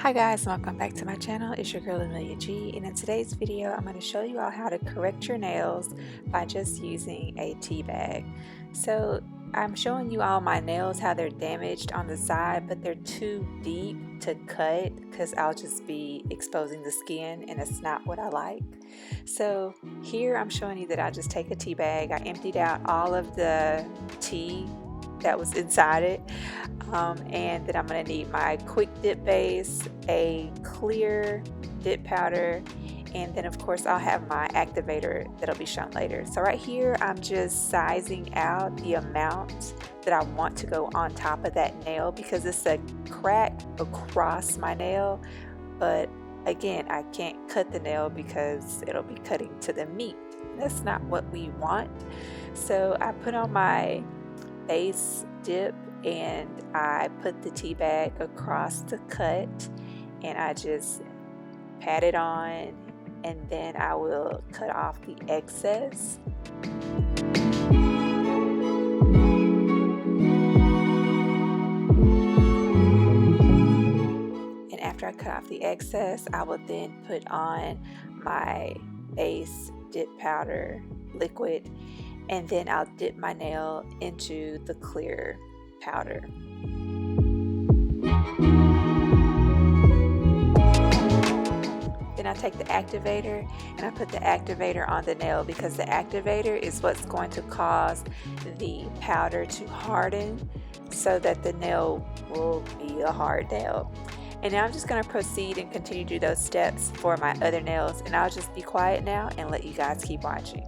Hi guys, welcome back to my channel. It's your girl Amelia G, and in today's video I'm going to show you all how to correct your nails by just using a tea bag. So I'm showing you all my nails, how they're damaged on the side, but they're too deep to cut because I'll just be exposing the skin and it's not what I like. So here I'm showing you that I just take a tea bag. I emptied out all of the tea that was inside it. And then I'm going to need my quick dip base, a clear dip powder, and then of course I'll have my activator that'll be shown later. So right here I'm just sizing out the amount that I want to go on top of that nail because it's a crack across my nail, but again I can't cut the nail because it'll be cutting to the meat. That's not what we want. So I put on my base dip and I put the tea bag across the cut and I just pat it on, and then I will cut off the excess. And after I cut off the excess, I will then put on my base dip powder liquid, and then I'll dip my nail into the clear powder. Then I take the activator and I put the activator on the nail because the activator is what's going to cause the powder to harden so that the nail will be a hard nail. And now I'm just going to proceed and continue to do those steps for my other nails, and I'll just be quiet now and let you guys keep watching.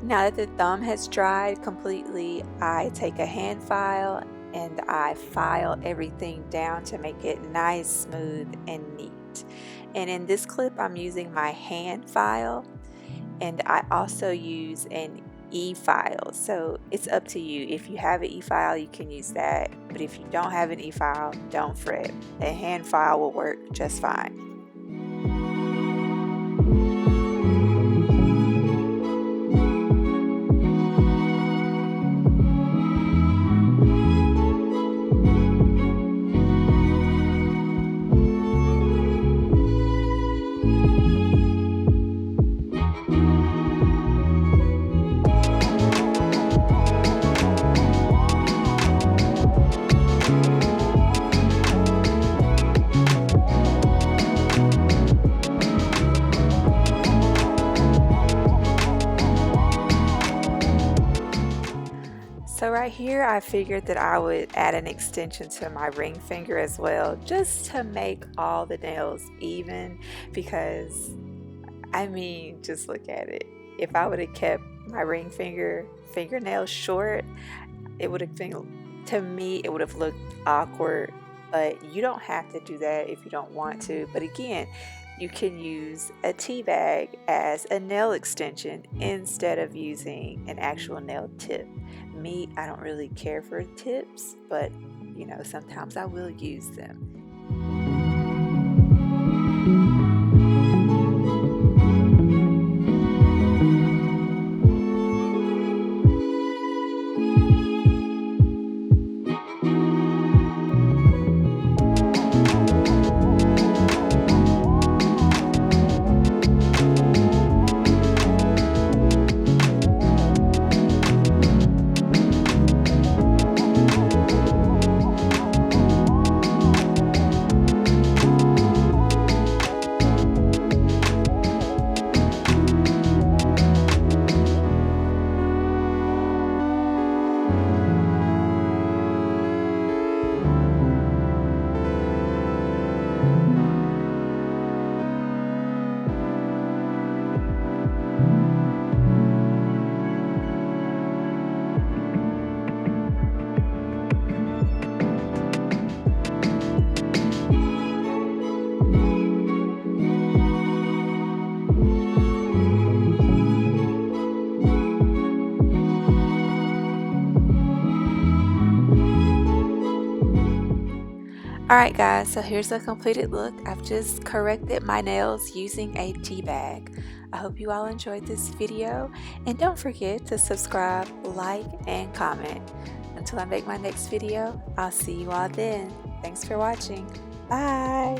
Now that the thumb has dried completely, I take a hand file and I file everything down to make it nice, smooth, and neat. And in this clip, I'm using my hand file, and I also use an e-file. So it's up to you. If you have an e-file, you can use that. But if you don't have an e-file, don't fret. A hand file will work just fine. So right here I figured that I would add an extension to my ring finger as well, just to make all the nails even, because I mean, just look at it. If I would have kept my ring fingernails short, it would have been, to me, it would have looked awkward. But you don't have to do that if you don't want to. But again, you can use a tea bag as a nail extension instead of using an actual nail tip. Me, I don't really care for tips, but you know, sometimes I will use them. Alright guys, so here's a completed look. I've just corrected my nails using a tea bag. I hope you all enjoyed this video, and don't forget to subscribe, like, and comment. Until I make my next video, I'll see you all then. Thanks for watching. Bye!